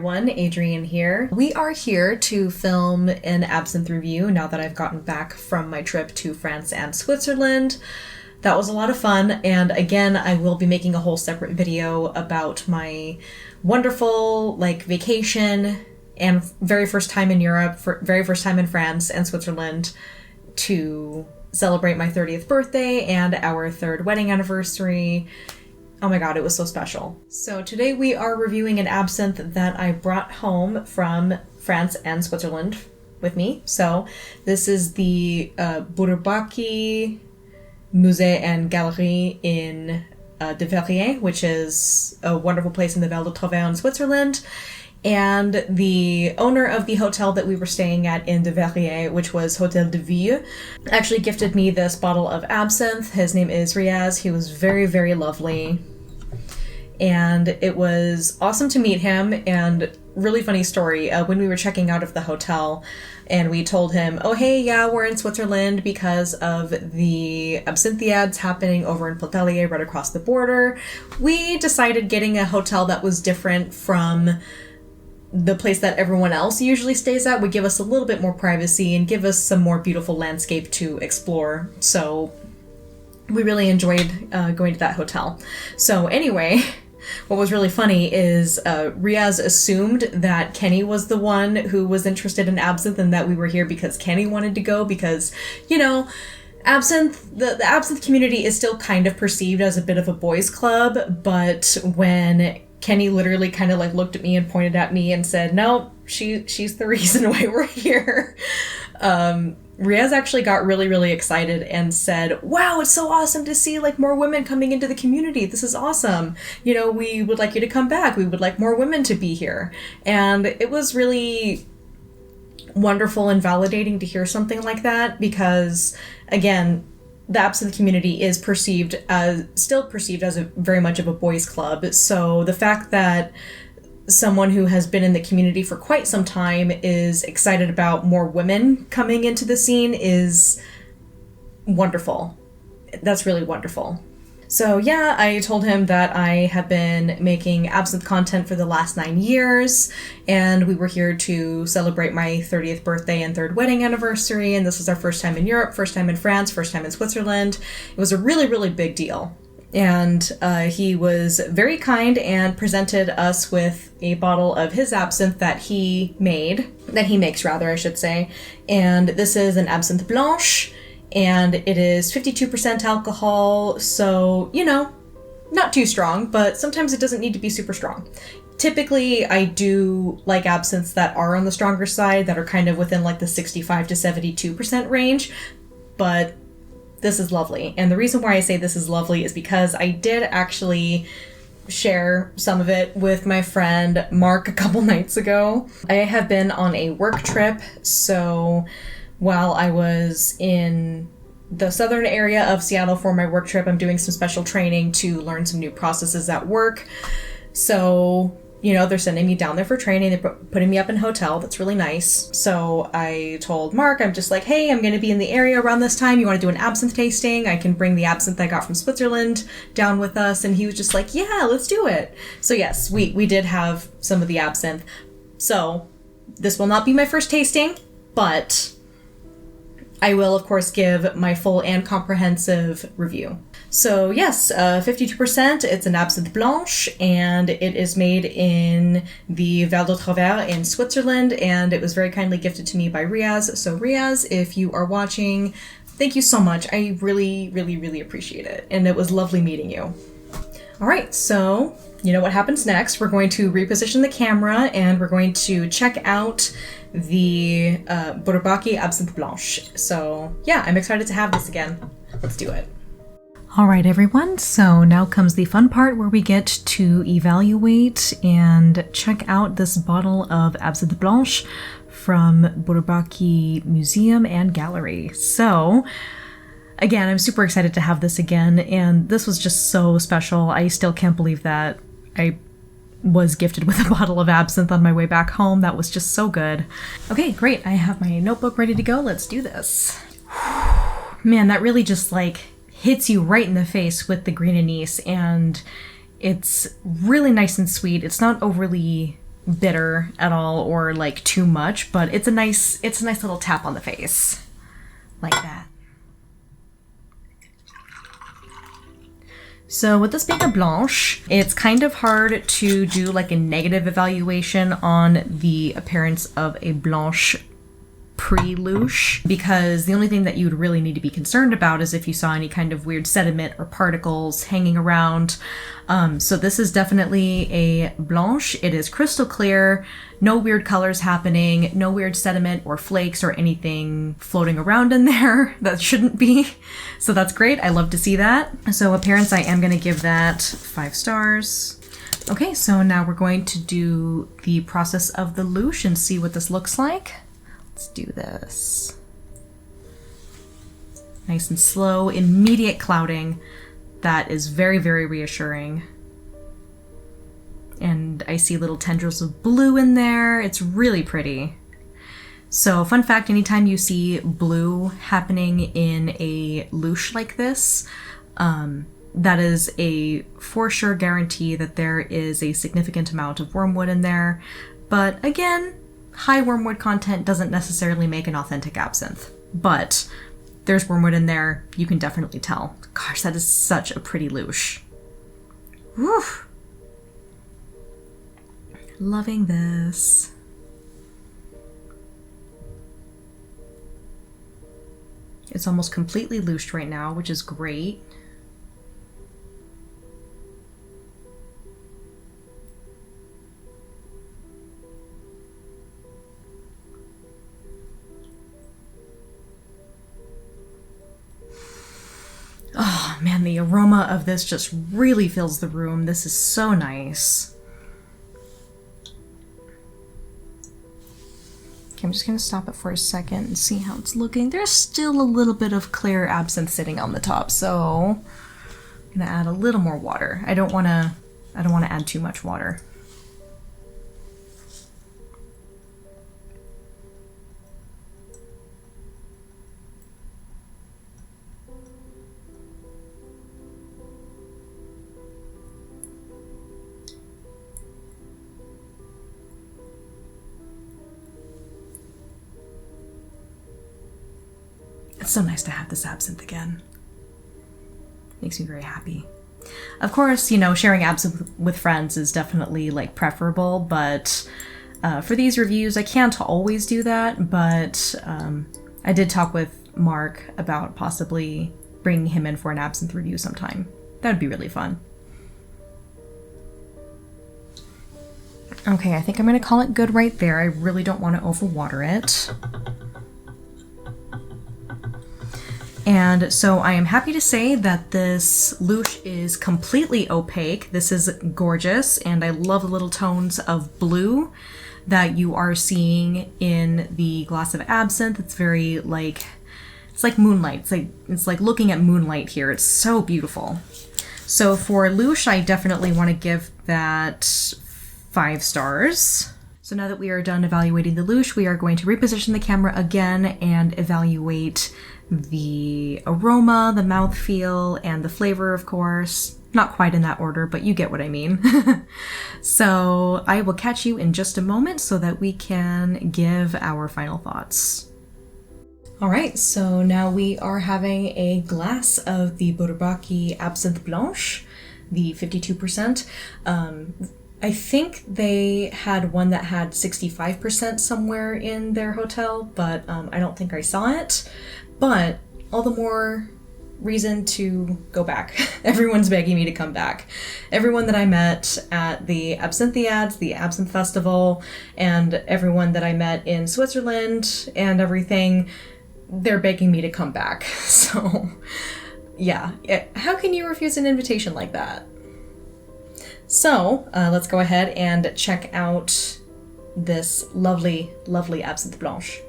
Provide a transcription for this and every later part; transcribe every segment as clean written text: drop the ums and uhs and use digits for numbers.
everyone, Adrienne here. We are here to film an absinthe review now that I've gotten back from my trip to France and Switzerland. That was a lot of fun, and again, I will be making a whole separate video about my wonderful, vacation and very first time in Europe, very first time in France and Switzerland to celebrate my 30th birthday and our 3rd wedding anniversary. Oh my god, it was so special. So today we are reviewing an absinthe that I brought home from France and Switzerland with me. So this is the Bourbaki Musée and Galerie in de Verrières, which is a wonderful place in the Val-de-Travers in Switzerland. And the owner of the hotel that we were staying at in de Verrières, which was Hotel de Ville, actually gifted me this bottle of absinthe. His name is Riaz. He was very, very lovely. And it was awesome to meet him, and really funny story. When we were checking out of the hotel and we told him, oh hey, yeah, we're in Switzerland because of the Absinthiads happening over in Pontalier right across the border, we decided getting a hotel that was different from the place that everyone else usually stays at would give us a little bit more privacy and give us some more beautiful landscape to explore. So we really enjoyed going to that hotel. So anyway, what was really funny is Riaz assumed that Kenny was the one who was interested in absinthe and that we were here because Kenny wanted to go because, you know, absinthe, the absinthe community is still kind of perceived as a bit of a boys' club, but when Kenny literally kind of looked at me and pointed at me and said, no, she's the reason why we're here. Riaz actually got really, really excited and said, wow, it's so awesome to see more women coming into the community. This is awesome. You know, we would like you to come back. We would like more women to be here. And it was really wonderful and validating to hear something like that because, again, the absinthe community is still perceived as very much of a boys' club. So the fact that someone who has been in the community for quite some time is excited about more women coming into the scene is wonderful. That's really wonderful. So yeah, I told him that I have been making absinthe content for the last 9 years, and we were here to celebrate my 30th birthday and 3rd wedding anniversary, and this was our first time in Europe, first time in France, first time in Switzerland. It was a really, really big deal. And he was very kind and presented us with a bottle of his absinthe that he makes, I should say. And this is an Absinthe Blanche, and it is 52% alcohol, so, you know, not too strong, but sometimes it doesn't need to be super strong. Typically, I do like absinthes that are on the stronger side, that are kind of within the 65 to 72% range, but this is lovely. And the reason why I say this is lovely is because I did actually share some of it with my friend Mark a couple nights ago. I have been on a work trip, so while I was in the southern area of Seattle for my work trip, I'm doing some special training to learn some new processes at work. So, you know, they're sending me down there for training. They're putting me up in a hotel. That's really nice. So I told Mark, I'm just like, hey, I'm going to be in the area around this time. You want to do an absinthe tasting? I can bring the absinthe I got from Switzerland down with us. And he was just like, yeah, let's do it. So yes, we did have some of the absinthe. So this will not be my first tasting, but I will, of course, give my full and comprehensive review. So yes, 52%, it's an Absinthe Blanche, and it is made in the Val-de-Travers in Switzerland, and it was very kindly gifted to me by Riaz. So Riaz, if you are watching, thank you so much. I really, really, really appreciate it, and it was lovely meeting you. All right, so you know what happens next. We're going to reposition the camera, and we're going to check out the Bourbaki Absinthe Blanche. So yeah, I'm excited to have this again. Let's do it. All right, everyone, so now comes the fun part where we get to evaluate and check out this bottle of Absinthe Blanche from Bourbaki Museum and Gallery. So, again, I'm super excited to have this again, and this was just so special. I still can't believe that I was gifted with a bottle of absinthe on my way back home. That was just so good. Okay, great. I have my notebook ready to go. Let's do this. Man, that really just hits you right in the face with the green anise, and it's really nice and sweet. It's not overly bitter at all or like too much, but it's a nice little tap on the face. Like that. So with this being a Blanche, it's kind of hard to do like a negative evaluation on the appearance of a Blanche pre-louche, because the only thing that you would really need to be concerned about is if you saw any kind of weird sediment or particles hanging around. So this is definitely a Blanche. It is crystal clear, no weird colors happening, no weird sediment or flakes or anything floating around in there that shouldn't be. So that's great. I love to see that. So appearance, I am going to give that 5 stars. Okay, so now we're going to do the process of the louche and see what this looks like. Let's do this. Nice and slow, immediate clouding. That is very, very reassuring. And I see little tendrils of blue in there. It's really pretty. So fun fact, anytime you see blue happening in a louche like this, that is a for sure guarantee that there is a significant amount of wormwood in there. But again, high wormwood content doesn't necessarily make an authentic absinthe, but there's wormwood in there. You can definitely tell. Gosh, that is such a pretty louche. Woo! Loving this. It's almost completely louched right now, which is great. Oh man, the aroma of this just really fills the room. This is so nice. Okay, I'm just gonna stop it for a second and see how it's looking. There's still a little bit of clear absinthe sitting on the top, so I'm gonna add a little more water. I don't wanna add too much water. It's so nice to have this absinthe again. Makes me very happy. Of course, you know, sharing absinthe with friends is definitely like preferable, but for these reviews, I can't always do that, but I did talk with Mark about possibly bringing him in for an absinthe review sometime. That would be really fun. Okay, I think I'm going to call it good right there. I really don't want to overwater it. And so I am happy to say that this louche is completely opaque. This is gorgeous, and I love the little tones of blue that you are seeing in the glass of absinthe. It's very like, it's like moonlight. It's like looking at moonlight here. It's so beautiful. So for louche, I definitely want to give that 5 stars. So now that we are done evaluating the louche, we are going to reposition the camera again and evaluate the aroma, the mouthfeel, and the flavor, of course. Not quite in that order, but you get what I mean. So I will catch you in just a moment so that we can give our final thoughts. All right, so now we are having a glass of the Bourbaki Absinthe Blanche, the 52%. I think they had one that had 65% somewhere in their hotel, but I don't think I saw it. But all the more reason to go back. Everyone's begging me to come back. Everyone that I met at the Absinthiads, the Absinthe Festival, and everyone that I met in Switzerland and everything, they're begging me to come back. So yeah, how can you refuse an invitation like that? So let's go ahead and check out this lovely, lovely Absinthe Blanche.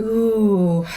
Ooh.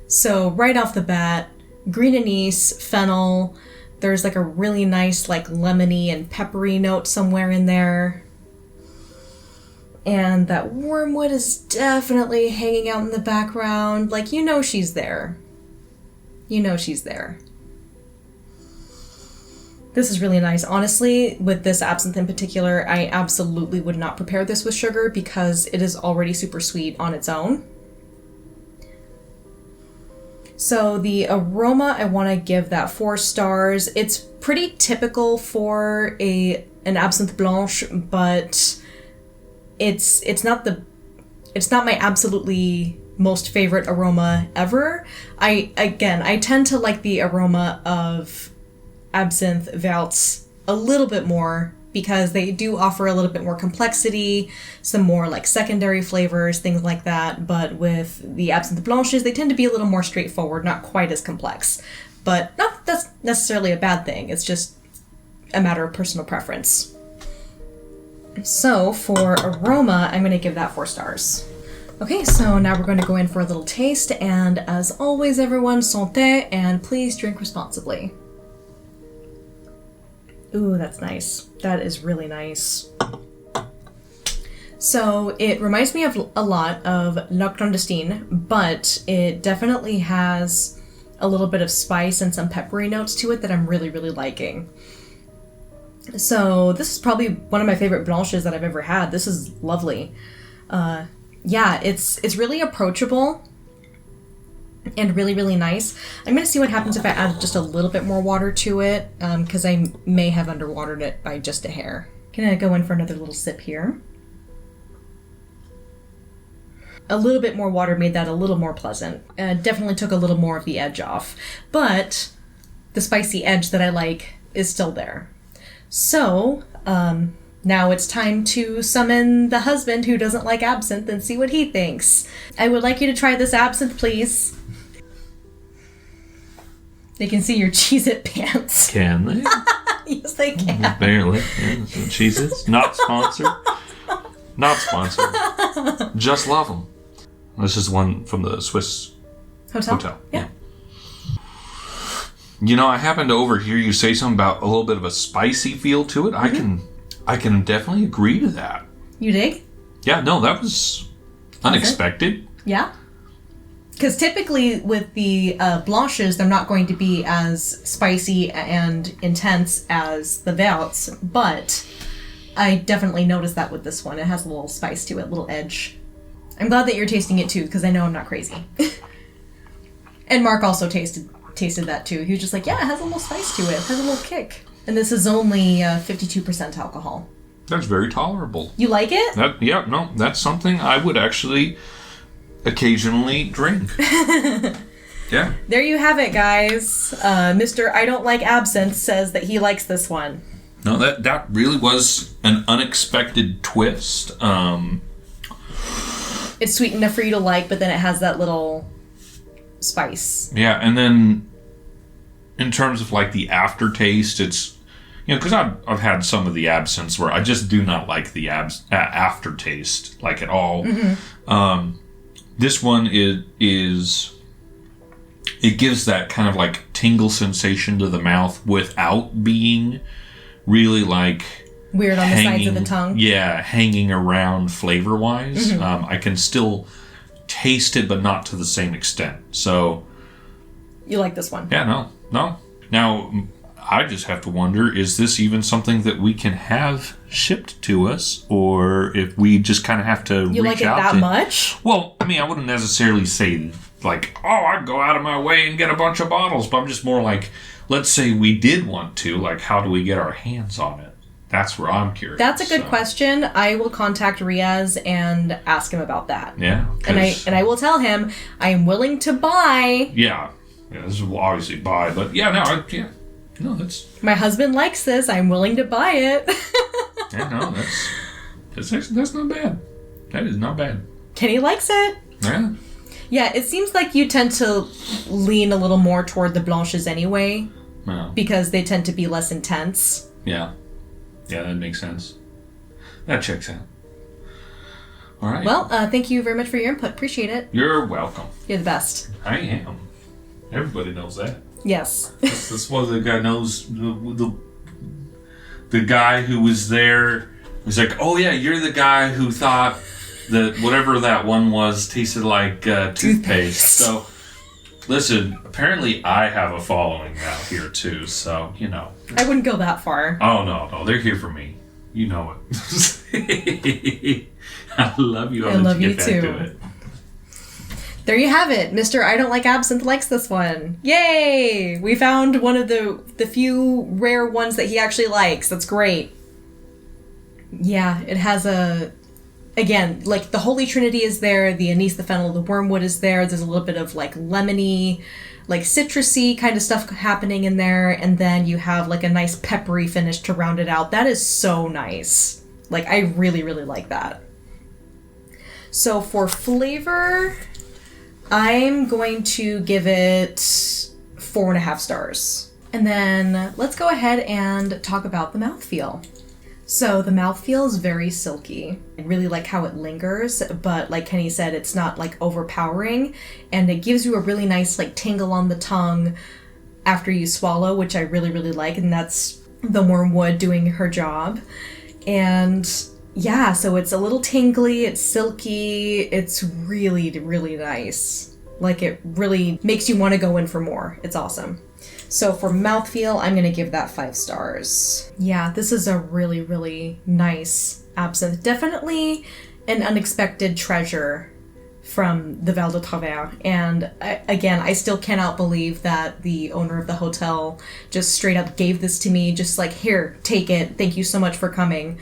So right off the bat, green anise, fennel, there's like a really nice like lemony and peppery note somewhere in there. And that wormwood is definitely hanging out in the background. Like, you know she's there. You know she's there. This is really nice. Honestly, with this absinthe in particular, I absolutely would not prepare this with sugar because it is already super sweet on its own. So the aroma, I want to give that 4 stars. It's pretty typical for an Absinthe Blanche, but it's not my absolutely most favorite aroma ever. I tend to like the aroma of Absinthe Velts a little bit more because they do offer a little bit more complexity, some more like secondary flavors, things like that. But with the Absinthe Blanches, they tend to be a little more straightforward, not quite as complex. But not that's necessarily a bad thing. It's just a matter of personal preference. So for aroma, I'm going to give that 4 stars. Okay, so now we're going to go in for a little taste. And as always, everyone, santé, and please drink responsibly. Ooh, that's nice. That is really nice. So it reminds me of a lot of La Clandestine, but it definitely has a little bit of spice and some peppery notes to it that I'm really, really liking. So this is probably one of my favorite blanches that I've ever had. This is lovely. Yeah, it's really approachable and really, really nice. I'm going to see what happens if I add just a little bit more water to it, because I may have underwatered it by just a hair. Gonna go in for another little sip here. A little bit more water made that a little more pleasant. Definitely took a little more of the edge off, but the spicy edge that I like is still there. So, now it's time to summon the husband who doesn't like absinthe and see what he thinks. I would like you to try this absinthe, please. They can see your Cheez-It pants. Can they? Yes, they can. Apparently. Yeah, Cheez-Its. Not sponsored. Not sponsored. Just love them. This is one from the Swiss hotel. Yeah. You know, I happened to overhear you say something about a little bit of a spicy feel to it. Mm-hmm. I can definitely agree to that. You dig? Yeah, no, that was unexpected. Yeah. Because typically with the blanches, they're not going to be as spicy and intense as the Velts, but I definitely noticed that with this one. It has a little spice to it, a little edge. I'm glad that you're tasting it too, because I know I'm not crazy. And Mark also tasted that too. He was just like, yeah, it has a little spice to it. It has a little kick. And this is only 52% alcohol. That's very tolerable. You like it? Yeah, no, that's something I would actually occasionally drink. Yeah. There you have it, guys. Mr. I Don't Like Absinthe says that he likes this one. No, that really was an unexpected twist. It's sweet enough for you to like, but then it has that little spice. Yeah, and then in terms of like the aftertaste, it's, you know, because I've had some of the absinthes where I just do not like the aftertaste like at all. Mm-hmm. This one is it gives that kind of like tingle sensation to the mouth without being really like weird on the sides of the tongue. Yeah, hanging around flavor wise. Mm-hmm. I can still taste it, but not to the same extent. So you like this one? Yeah, no. Now, I just have to wonder, is this even something that we can have shipped to us? Or if we just kind of have to you reach like out it that much? Well, I mean, I wouldn't necessarily say, like, oh, I'd go out of my way and get a bunch of bottles. But I'm just more like, let's say we did want to. Like, how do we get our hands on it? That's where I'm curious. That's a good question. I will contact Riaz and ask him about that. Yeah. And I will tell him I am willing to buy. Yeah, this is obviously buy, but no, that's... My husband likes this. I'm willing to buy it. Yeah, no, that's not bad. That is not bad. Kenny likes it. Yeah. Yeah, it seems like you tend to lean a little more toward the blanches anyway. Yeah. Because they tend to be less intense. Yeah. Yeah, that makes sense. That checks out. All right. Well, thank you very much for your input. Appreciate it. You're welcome. You're the best. I am. Everybody knows that. Yes. That's what the guy knows. The guy who was there was like, oh yeah, you're the guy who thought that whatever that one was tasted like toothpaste. So Listen, apparently I have a following now here too, so, you know. I wouldn't go that far. Oh, no, they're here for me. You know it. I love you. I love you back too. To it. There you have it. Mr. I Don't Like Absinthe likes this one. Yay! We found one of the few rare ones that he actually likes. That's great. Yeah, it has again, like the Holy Trinity is there, the anise, the fennel, the wormwood is there. There's a little bit of like lemony, like citrusy kind of stuff happening in there. And then you have like a nice peppery finish to round it out. That is so nice. Like I really, really like that. So for flavor, I'm going to give it 4.5 stars. And then let's go ahead and talk about the mouthfeel. So the mouthfeel is very silky. I really like how it lingers, but like Kenny said, it's not like overpowering, and it gives you a really nice like tingle on the tongue after you swallow, which I really, really like, and that's the wormwood doing her job. And yeah, so it's a little tingly, it's silky, it's really, really nice. Like it really makes you want to go in for more. It's awesome. So for mouthfeel, I'm going to give that 5 stars. Yeah, this is a really, really nice absinthe. Definitely an unexpected treasure from the Val-de-Travers. And I still cannot believe that the owner of the hotel just straight up gave this to me. Just like, here, take it. Thank you so much for coming.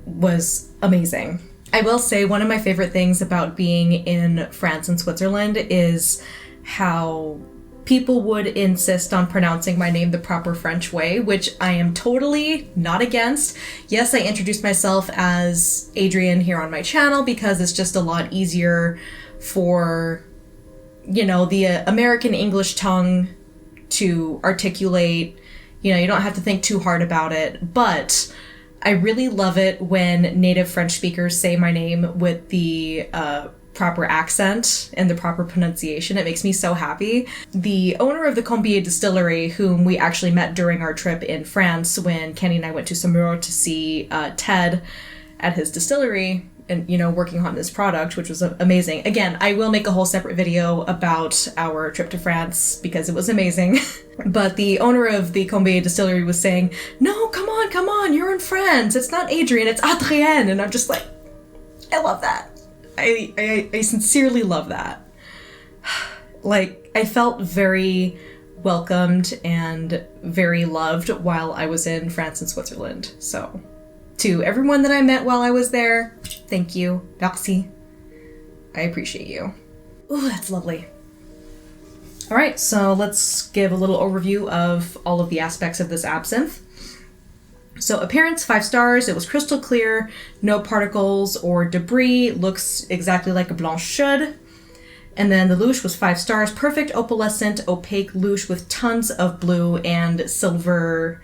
Was amazing. I will say one of my favorite things about being in France and Switzerland is how people would insist on pronouncing my name the proper French way, which I am totally not against. Yes, I introduced myself as Adrienne here on my channel because it's just a lot easier for, you know, the American English tongue to articulate. You know, you don't have to think too hard about it, but I really love it when native French speakers say my name with the proper accent and the proper pronunciation. It makes me so happy. The owner of the Combier distillery, whom we actually met during our trip in France when Kenny and I went to Saumur to see Ted at his distillery and, you know, working on this product, which was amazing. Again, I will make a whole separate video about our trip to France because it was amazing. But the owner of the Combier distillery was saying, no, come on, you're in France. It's not Adrienne, it's Adrienne. And I'm just like, I love that. I sincerely love that. Like, I felt very welcomed and very loved while I was in France and Switzerland. So, to everyone that I met while I was there, thank you. Merci. I appreciate you. Ooh, that's lovely. All right, so let's give a little overview of all of the aspects of this absinthe. So appearance, 5 stars. It was crystal clear, no particles or debris, looks exactly like a Blanche should. And then the louche was 5 stars, perfect opalescent, opaque louche with tons of blue and silver,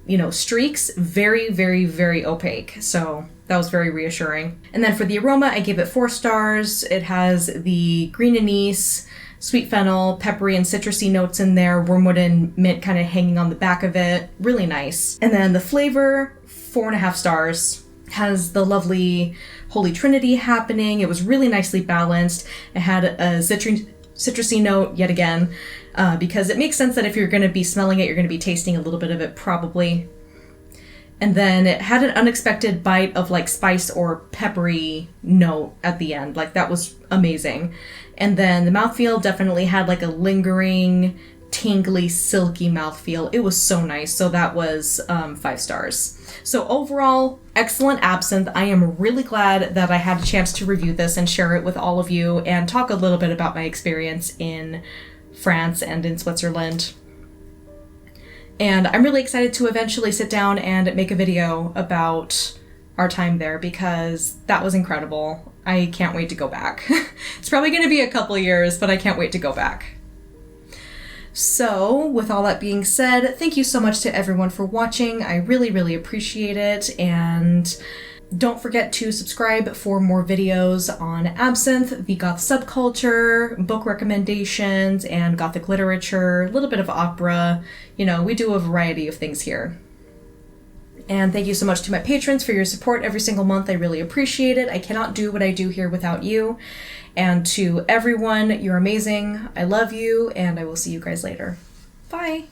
you know, streaks. Very, very, very opaque. So that was very reassuring. And then for the aroma, I gave it 4 stars. It has the green anise, sweet fennel, peppery and citrusy notes in there, wormwood and mint kind of hanging on the back of it. Really nice. And then the flavor, 4.5 stars. Has the lovely Holy Trinity happening. It was really nicely balanced. It had a citrusy note yet again, because it makes sense that if you're going to be smelling it, you're going to be tasting a little bit of it probably. And then it had an unexpected bite of like spice or peppery note at the end. Like that was amazing. And then the mouthfeel definitely had like a lingering, tingly, silky mouthfeel. It was so nice. So that was 5 stars. So overall, excellent absinthe. I am really glad that I had a chance to review this and share it with all of you and talk a little bit about my experience in France and in Switzerland. And I'm really excited to eventually sit down and make a video about our time there because that was incredible. I can't wait to go back. It's probably going to be a couple years, but I can't wait to go back. So, with all that being said, thank you so much to everyone for watching. I really, really appreciate it. And don't forget to subscribe for more videos on absinthe, the Goth subculture, book recommendations, and Gothic literature, a little bit of opera. You know, we do a variety of things here. And thank you so much to my patrons for your support every single month. I really appreciate it. I cannot do what I do here without you. And to everyone, you're amazing. I love you, and I will see you guys later. Bye.